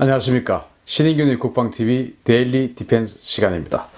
안녕하십니까. 신인균의 국방TV 데일리 디펜스 시간입니다.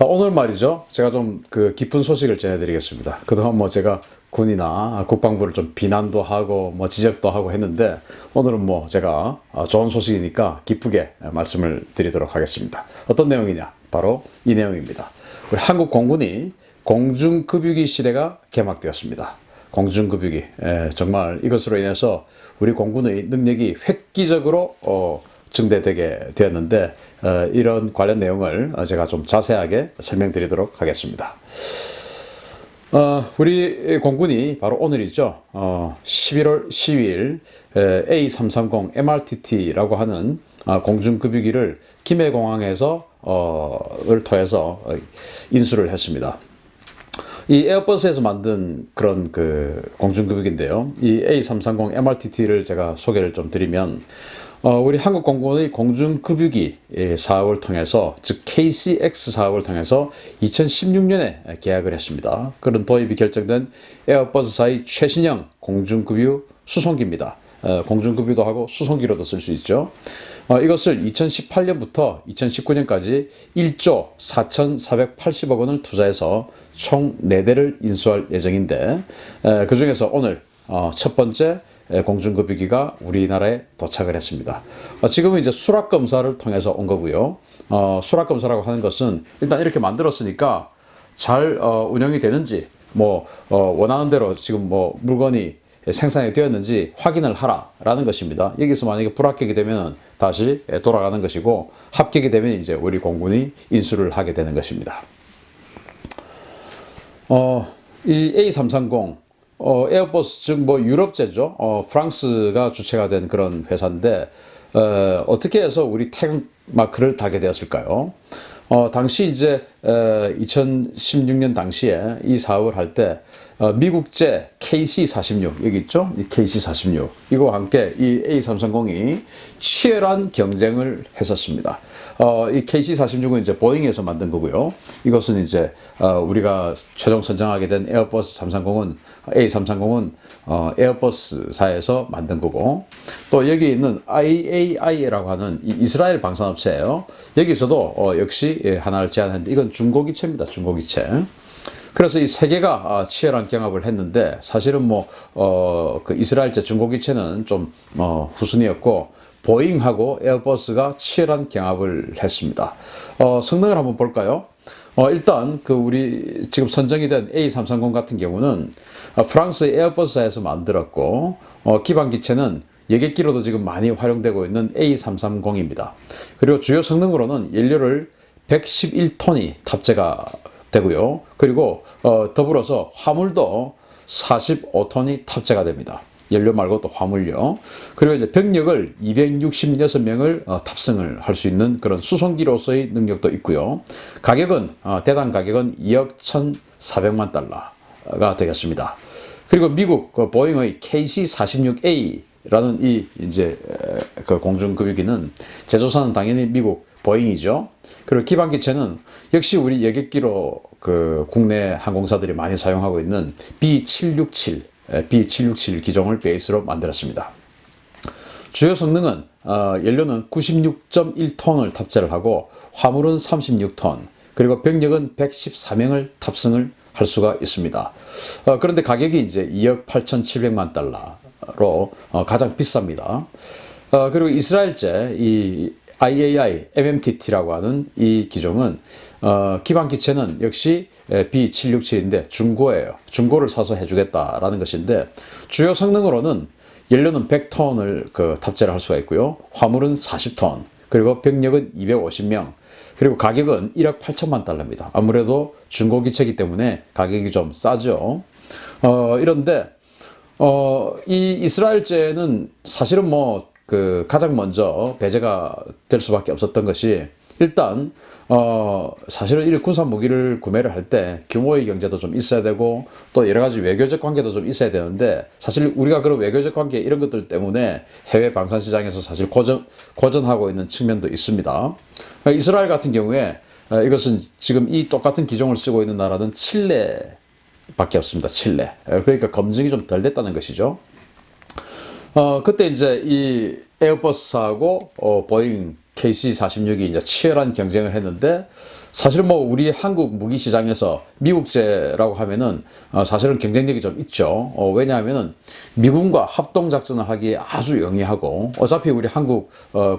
오늘 말이죠. 제가 좀 기쁜 소식을 전해드리겠습니다. 그동안 제가 군이나 국방부를 좀 비난도 하고 지적도 하고 했는데 오늘은 제가 좋은 소식이니까 기쁘게 말씀을 드리도록 하겠습니다. 어떤 내용이냐? 바로 이 내용입니다. 우리 한국 공군이 공중급유기 시대가 개막되었습니다. 공중급유기. 정말 이것으로 인해서 우리 공군의 능력이 획기적으로 증대되게 되었는데 이런 관련 내용을 제가 좀 자세하게 설명드리도록 하겠습니다. 우리 공군이 바로 오늘이죠. 11월 12일 A330 MRTT라고 하는 공중급유기를 김해공항에서 를 통해서 인수를 했습니다. 이 에어버스에서 만든 그런 공중급유기인데요. 이 A330 MRTT를 제가 소개를 좀 드리면 우리 한국공군의 공중급유기 사업을 통해서, 즉 KCX 사업을 통해서 2016년에 계약을 했습니다. 그런 도입이 결정된 에어버스사의 최신형 공중급유 수송기입니다. 공중급유도 하고 수송기로도 쓸 수 있죠. 이것을 2018년부터 2019년까지 1조 4,480억 원을 투자해서 총 4대를 인수할 예정인데 그 중에서 오늘 첫 번째 공중급유기가 우리나라에 도착을 했습니다. 지금은 이제 수락검사를 통해서 온 거고요. 수락검사라고 하는 것은 일단 이렇게 만들었으니까 잘 운영이 되는지 원하는 대로 지금 물건이 생산이 되었는지 확인을 하라라는 것입니다. 여기서 만약에 불합격이 되면 다시 돌아가는 것이고 합격이 되면 이제 우리 공군이 인수를 하게 되는 것입니다. 이 A330 에어버스, 즉 유럽제죠. 프랑스가 주체가 된 그런 회사인데 어떻게 해서 우리 태극 마크를 달게 되었을까요? 당시 이제 2016년 당시에 이 사업을 할 때 미국제 KC-46 여기 있죠? 이 KC-46 이거와 함께 이 A330이 치열한 경쟁을 했었습니다. 이 KC-46은 이제 보잉에서 만든 거고요. 이것은 이제 우리가 최종 선정하게 된 에어버스 330은 A330은 에어버스사에서 만든 거고, 또 여기 있는 IAI라고 하는 이스라엘 방산업체예요. 여기서도 역시 하나를 제안했는데 이건 중고기체입니다. 중고기체. 그래서 이 세 개가 치열한 경합을 했는데 사실은 이스라엘제 중고기체는 좀 후순위였고 보잉하고 에어버스가 치열한 경합을 했습니다. 성능을 한번 볼까요? 일단 우리 지금 선정이 된 A330 같은 경우는 프랑스의 에어버스사에서 만들었고 기반 기체는 여객기로도 지금 많이 활용되고 있는 A330입니다. 그리고 주요 성능으로는 연료를 111톤이 탑재가 되고요. 그리고 더불어서 화물도 45톤이 탑재가 됩니다. 연료 말고 또 화물요. 그리고 이제 병력을 266명을 탑승을 할 수 있는 그런 수송기로서의 능력도 있고요. 가격은 대당 가격은 2억 1,400만 달러가 되겠습니다. 그리고 미국 보잉의 KC-46A라는 이 이제 공중급유기는 제조사는 당연히 미국 보잉이죠. 그리고 기반 기체는 역시 우리 여객기로 국내 항공사들이 많이 사용하고 있는 B767 기종을 베이스로 만들었습니다. 주요 성능은 연료는 96.1톤을 탑재를 하고 화물은 36톤, 그리고 병력은 114명을 탑승을 할 수가 있습니다. 그런데 가격이 이제 2억 8,700만 달러로 가장 비쌉니다. 그리고 이스라엘제 이 IAI MMTT라고 하는 이 기종은 기반 기체는 역시 B767인데 중고예요. 중고를 사서 해주겠다라는 것인데 주요 성능으로는 연료는 100톤을 탑재를 할 수가 있고요. 화물은 40톤, 그리고 병력은 250명, 그리고 가격은 1억 8천만 달러입니다. 아무래도 중고 기체이기 때문에 가격이 좀 싸죠. 이런데 이 이스라엘제는 사실은 가장 먼저 배제가 될 수밖에 없었던 것이, 일단 사실은 이 군사 무기를 구매를 할 때 규모의 경제도 좀 있어야 되고 또 여러 가지 외교적 관계도 좀 있어야 되는데, 사실 우리가 그런 외교적 관계 이런 것들 때문에 해외 방산 시장에서 사실 고전하고 있는 측면도 있습니다. 이스라엘 같은 경우에 이것은 지금 이 똑같은 기종을 쓰고 있는 나라는 칠레밖에 없습니다. 칠레. 그러니까 검증이 좀 덜 됐다는 것이죠. 그때 이제 이 에어버스하고 보잉 KC-46이 이제 치열한 경쟁을 했는데, 사실은 뭐 우리 한국 무기 시장에서 미국제라고 하면은 사실은 경쟁력이 좀 있죠. 왜냐하면은 미군과 합동 작전을 하기에 아주 용이하고, 어차피 우리 한국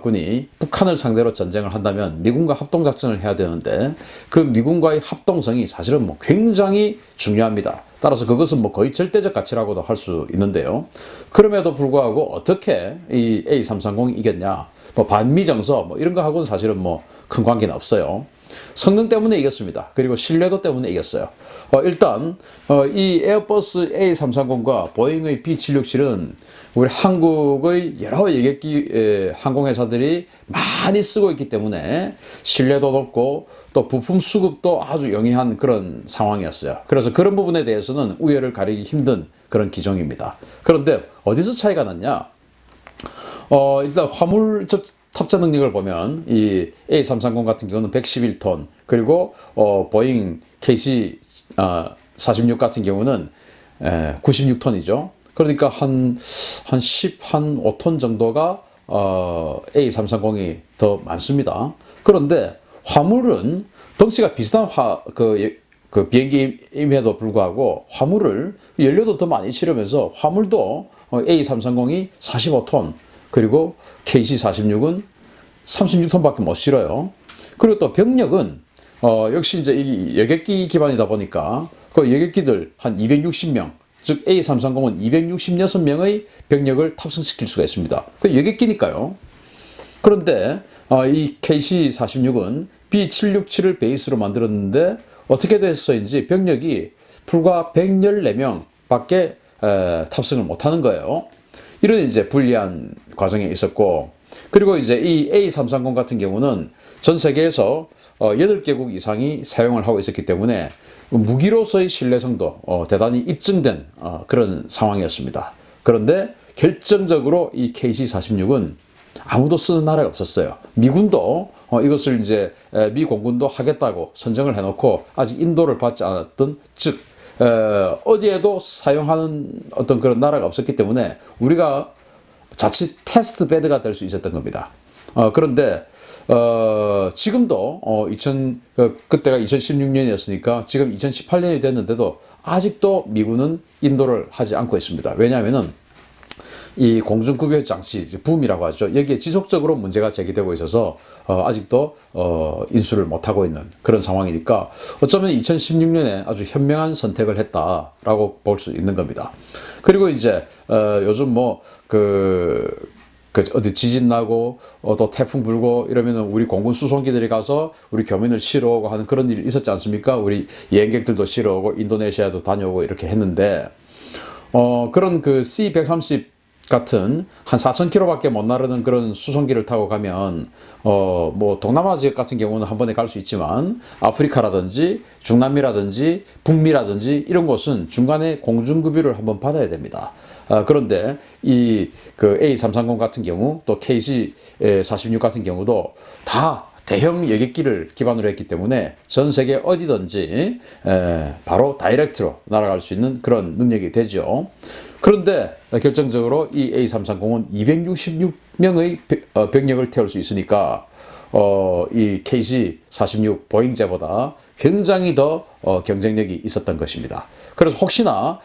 군이 북한을 상대로 전쟁을 한다면 미군과 합동 작전을 해야 되는데, 그 미군과의 합동성이 사실은 뭐 굉장히 중요합니다. 따라서 그것은 뭐 거의 절대적 가치라고도 할 수 있는데요. 그럼에도 불구하고 어떻게 이 A330이 이겼냐? 뭐 반미정서 뭐 이런 거 하고는 사실은 뭐 큰 관계는 없어요. 성능 때문에 이겼습니다. 그리고 신뢰도 때문에 이겼어요. 일단 이 에어버스 A330과 보잉의 B767은 우리 한국의 여러 여객기 항공회사들이 많이 쓰고 있기 때문에 신뢰도 높고 또 부품 수급도 아주 용이한 그런 상황이었어요. 그래서 그런 부분에 대해서는 우열을 가리기 힘든 그런 기종입니다. 그런데 어디서 차이가 났냐? 일단 화물 탑재 능력을 보면 이 A330 같은 경우는 111톤, 그리고 보잉 KC-46 같은 경우는 96톤이죠. 그러니까 한 5톤 정도가 A330이 더 많습니다. 그런데 화물은 덩치가 비슷한 그 비행기임에도 불구하고 화물을 연료도 더 많이 실으면서 화물도 A330이 45톤, 그리고 KC-46은 36톤밖에 못 실어요. 그리고 또 병력은 역시 이제 이 여객기 기반이다 보니까 그 여객기들 한 260명, 즉 A330은 266명의 병력을 탑승시킬 수가 있습니다. 그 여객기니까요. 그런데 이 KC-46은 B767을 베이스로 만들었는데 어떻게 됐어인지 병력이 불과 114명밖에 탑승을 못하는 거예요. 이런 이제 불리한 과정에 있었고, 그리고 이제 이 A330 같은 경우는 전 세계에서 8개국 이상이 사용을 하고 있었기 때문에 무기로서의 신뢰성도 대단히 입증된 그런 상황이었습니다. 그런데 결정적으로 이 KC-46은 아무도 쓰는 나라가 없었어요. 미군도 이것을 이제 미 공군도 하겠다고 선정을 해놓고 아직 인도를 받지 않았던, 즉 어디에도 사용하는 어떤 그런 나라가 없었기 때문에 우리가 자칫 테스트 베드가 될 수 있었던 겁니다. 그런데 지금도 그때가 2016년이었으니까 지금 2018년이 됐는데도 아직도 미군은 인도를 하지 않고 있습니다. 왜냐하면은 이 공중급여 장치, 붐이라고 하죠. 여기에 지속적으로 문제가 제기되고 있어서 아직도 인수를 못하고 있는 그런 상황이니까 어쩌면 2016년에 아주 현명한 선택을 했다라고 볼 수 있는 겁니다. 그리고 이제 요즘 뭐 어디 지진 나고 또 태풍 불고 이러면은 우리 공군 수송기들이 가서 우리 교민을 실어 오고 하는 그런 일이 있었지 않습니까? 우리 여행객들도 실어 오고 인도네시아도 다녀오고 이렇게 했는데 그런 그 C-130 같은 한 4,000km밖에 못 나르는 그런 수송기를 타고 가면 뭐 동남아 지역 같은 경우는 한 번에 갈 수 있지만 아프리카라든지 중남미라든지 북미라든지 이런 곳은 중간에 공중급유를 한번 받아야 됩니다. 그런데 이 그 A330 같은 경우 또 KC-46 같은 경우도 다 대형 여객기를 기반으로 했기 때문에 전 세계 어디든지 바로 다이렉트로 날아갈 수 있는 그런 능력이 되죠. 그런데 결정적으로 이 A330은 266명의 병력을 태울 수 있으니까 이 KC-46 보잉제보다 굉장히 더 경쟁력이 있었던 것입니다. 그래서 혹시나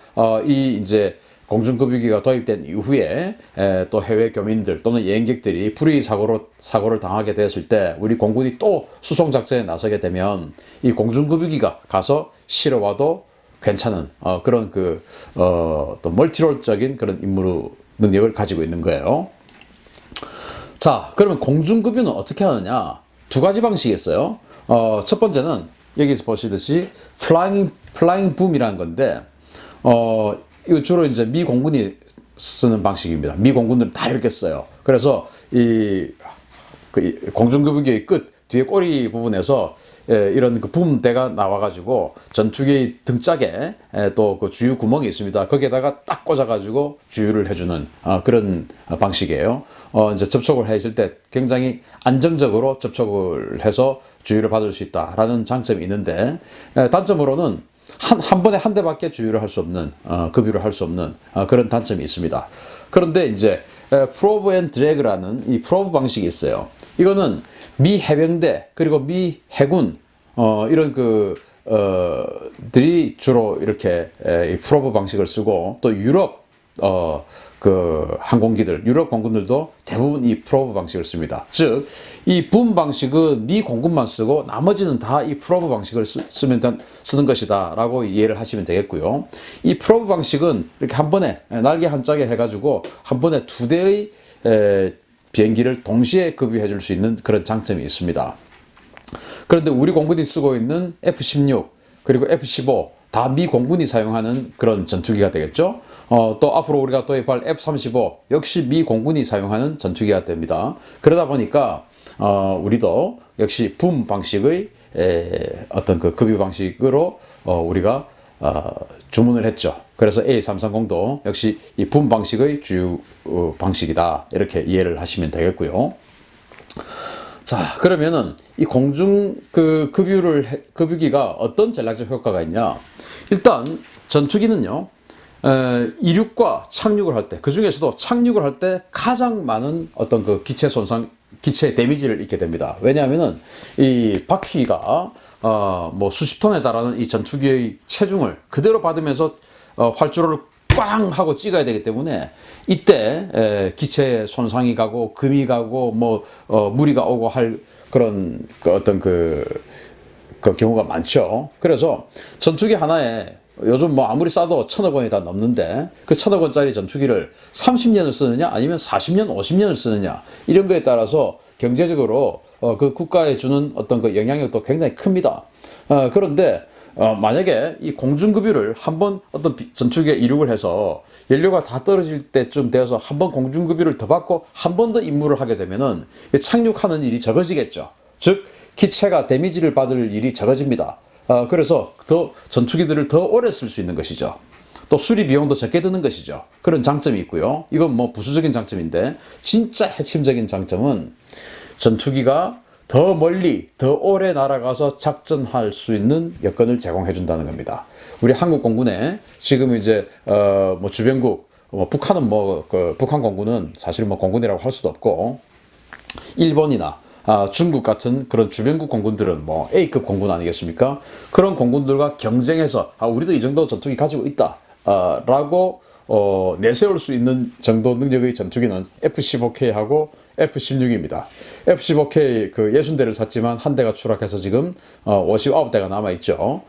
이 이제 공중급유기가 도입된 이후에 또 해외 교민들 또는 여행객들이 불의 사고를 당하게 되었을 때 우리 공군이 또 수송 작전에 나서게 되면 이 공중급유기가 가서 실어와도 괜찮은 그런 또 멀티롤적인 그런 임무 능력을 가지고 있는 거예요. 자, 그러면 공중급유는 어떻게 하느냐? 두 가지 방식이 있어요. 첫 번째는 여기서 보시듯이 플라잉 붐이라는 건데 이거 주로 이제 미 공군이 쓰는 방식입니다. 미 공군들은 다 이렇게 써요. 그래서 이 공중급유기의 끝 뒤에 꼬리 부분에서 이런 그 붐대가 나와가지고 전투기의 등짝에 또 그 주유 구멍이 있습니다. 거기에다가 딱 꽂아가지고 주유를 해주는 그런 방식이에요. 이제 접촉을 했을 때 굉장히 안정적으로 접촉을 해서 주유를 받을 수 있다라는 장점이 있는데 단점으로는 한 번에 한 대밖에 주유를 할 수 없는, 급유를 할 수 없는 그런 단점이 있습니다. 그런데 이제 프로브 앤 드래그라는 이 프로브 방식이 있어요. 이거는 미 해병대 그리고 미 해군 이런 들이 주로 이렇게 이 프로브 방식을 쓰고, 또 유럽 항공기들, 유럽 공군들도 대부분 이 프로브 방식을 씁니다. 즉, 이 붐 방식은 미 공군만 쓰고 나머지는 다 이 프로브 방식을 쓰는 것이다 라고 이해를 하시면 되겠고요. 이 프로브 방식은 이렇게 한 번에 날개 한 짝에 해가지고 한 번에 두 대의 비행기를 동시에 급유해 줄 수 있는 그런 장점이 있습니다. 그런데 우리 공군이 쓰고 있는 F-16 그리고 F-15 다 미 공군이 사용하는 그런 전투기가 되겠죠. 또 앞으로 우리가 도입할 F-35 역시 미 공군이 사용하는 전투기가 됩니다. 그러다 보니까 우리도 역시 붐 방식의 어떤 그 급유 방식으로 우리가 주문을 했죠. 그래서 A330도 역시 이 붐 방식의 주요 방식이다, 이렇게 이해를 하시면 되겠고요. 자, 그러면은 이 공중 급유기가 어떤 전략적 효과가 있냐? 일단 전투기는요, 이륙과 착륙을 할 때, 그 중에서도 착륙을 할 때 가장 많은 어떤 그 기체 손상, 기체 데미지를 입게 됩니다. 왜냐하면은 이 바퀴가 뭐 수십 톤에 달하는 이 전투기의 체중을 그대로 받으면서 활주로를 꽝 하고 찍어야 되기 때문에 이때 기체에 손상이 가고 금이 가고 뭐 무리가 오고 할 그런 어떤 그 경우가 많죠. 그래서 전투기 하나에 요즘 뭐 아무리 싸도 1,000억 원이 다 넘는데 그 1,000억 원짜리 전투기를 30년을 쓰느냐 아니면 40년, 50년을 쓰느냐, 이런 거에 따라서 경제적으로 그 국가에 주는 어떤 그 영향력도 굉장히 큽니다. 그런데 만약에 이 공중급유를 한번 어떤 전투기에 이륙을 해서 연료가 다 떨어질 때쯤 되어서 한번 공중급유를 더 받고 한 번 더 임무를 하게 되면은 착륙하는 일이 적어지겠죠. 즉, 기체가 데미지를 받을 일이 적어집니다. 그래서 더 전투기들을 더 오래 쓸 수 있는 것이죠. 또 수리 비용도 적게 드는 것이죠. 그런 장점이 있고요. 이건 뭐 부수적인 장점인데, 진짜 핵심적인 장점은 전투기가 더 멀리, 더 오래 날아가서 작전할 수 있는 여건을 제공해 준다는 겁니다. 우리 한국 공군에 지금 이제 뭐 주변국, 북한은 북한 공군은 사실 뭐 공군이라고 할 수도 없고, 일본이나 중국 같은 그런 주변국 공군들은 뭐 A급 공군 아니겠습니까? 그런 공군들과 경쟁해서 우리도 이 정도 전투기 가지고 있다 라고 내세울 수 있는 정도 능력의 전투기는 F-15K하고 F-16입니다. F-15K 60대를 샀지만 한 대가 추락해서 지금 59대가 남아있죠.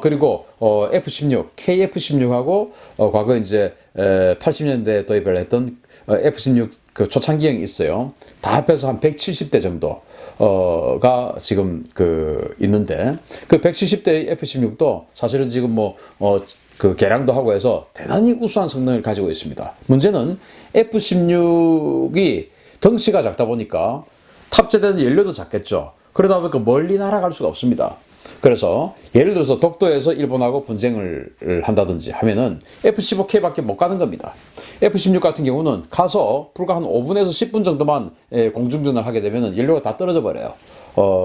그리고 F-16, KF-16하고 과거 이제 80년대에 도입을 했던 F-16 그 초창기형이 있어요. 다 합해서 한 170대 정도가 지금 있는데, 그 170대의 F-16도 사실은 지금 그 개량도 하고 해서 대단히 우수한 성능을 가지고 있습니다. 문제는 F-16이 덩치가 작다 보니까 탑재되는 연료도 작겠죠. 그러다 보니까 멀리 날아갈 수가 없습니다. 그래서 예를 들어서 독도에서 일본하고 분쟁을 한다든지 하면은 F-15K밖에 못 가는 겁니다. F-16 같은 경우는 가서 불과 한 5분에서 10분 정도만 공중전을 하게 되면은 연료가 다 떨어져 버려요.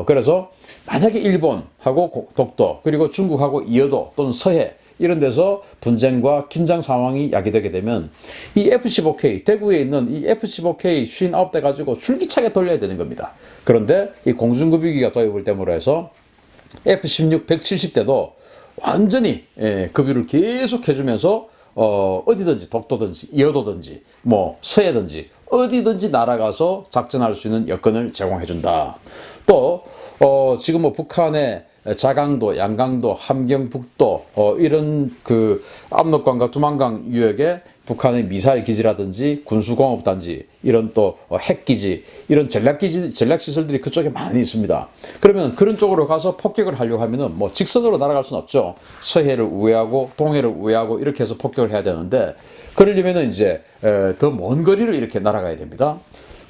그래서 만약에 일본하고 독도, 그리고 중국하고 이어도 또는 서해 이런 데서 분쟁과 긴장 상황이 야기되게 되면 이 F-15K, 대구에 있는 이 F-15K 59대 가지고 줄기차게 돌려야 되는 겁니다. 그런데 이 공중급유기가 도입을 됨으로 해서 F-16 170대도 완전히 급유를 계속 해주면서 어디든지 독도든지 이어도든지 뭐 서해든지 어디든지 날아가서 작전할 수 있는 여건을 제공해준다. 또 지금 뭐 북한의 자강도, 양강도, 함경북도 이런 압록강과 두만강 유역에 북한의 미사일 기지라든지 군수공업단지, 이런 또 핵기지, 이런 전략시설들이 그쪽에 많이 있습니다. 그러면 그런 쪽으로 가서 폭격을 하려고 하면은 뭐 직선으로 날아갈 수는 없죠. 서해를 우회하고 동해를 우회하고 이렇게 해서 폭격을 해야 되는데, 그러려면은 이제 더 먼 거리를 이렇게 날아가야 됩니다.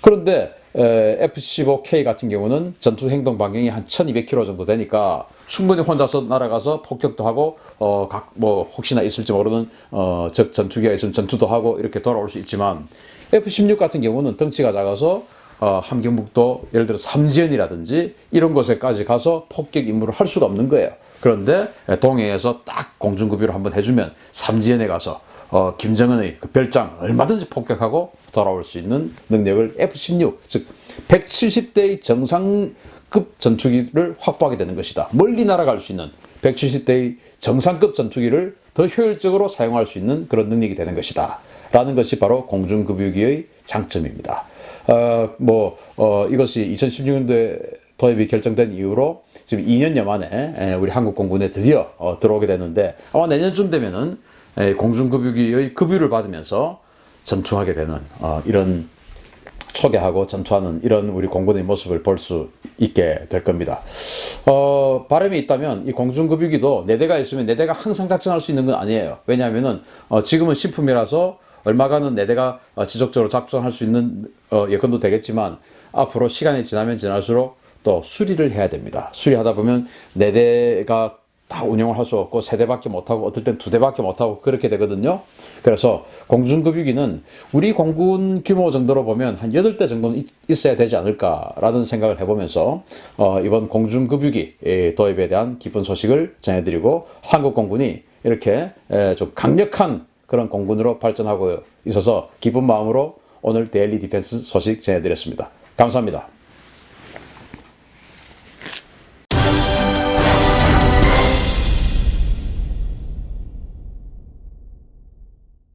그런데 F-15K 같은 경우는 전투 행동 반경이 한 1200km 정도 되니까 충분히 혼자서 날아가서 폭격도 하고 혹시나 있을지 모르는 적 전투기가 있으면 전투도 하고 이렇게 돌아올 수 있지만, F-16 같은 경우는 덩치가 작아서 함경북도 예를 들어 삼지연이라든지 이런 곳에까지 가서 폭격 임무를 할 수가 없는 거예요. 그런데 동해에서 딱 공중급유를 한번 해주면 삼지연에 가서 김정은의 그 별장 얼마든지 폭격하고 돌아올 수 있는 능력을 F-16, 즉 170대의 정상급 전투기를 확보하게 되는 것이다. 멀리 날아갈 수 있는 170대의 정상급 전투기를 더 효율적으로 사용할 수 있는 그런 능력이 되는 것이다. 라는 것이 바로 공중급유기의 장점입니다. 이것이 2016년도에 도입이 결정된 이후로 지금 2년여 만에 우리 한국 공군에 드디어 들어오게 되는데, 아마 내년쯤 되면은 공중급유기의 급유를 받으면서 전투하게 되는 이런 초계하고 전투하는 이런 우리 공군의 모습을 볼 수 있게 될 겁니다. 바람이 있다면 이 공중급유기도 4대가 있으면 4대가 항상 작전할 수 있는 건 아니에요. 왜냐하면은 지금은 신품이라서 얼마간은 4대가 지속적으로 작전할 수 있는 여건도 되겠지만, 앞으로 시간이 지나면 지날수록 또 수리를 해야 됩니다. 수리하다 보면 4대가 다 운영을 할 수 없고 3대밖에 못하고 어떨 땐 2대밖에 못하고 그렇게 되거든요. 그래서 공중급유기는 우리 공군 규모 정도로 보면 한 8대 정도는 있어야 되지 않을까라는 생각을 해보면서 이번 공중급유기 도입에 대한 기쁜 소식을 전해드리고, 한국 공군이 이렇게 좀 강력한 그런 공군으로 발전하고 있어서 기쁜 마음으로 오늘 데일리 디펜스 소식 전해드렸습니다. 감사합니다.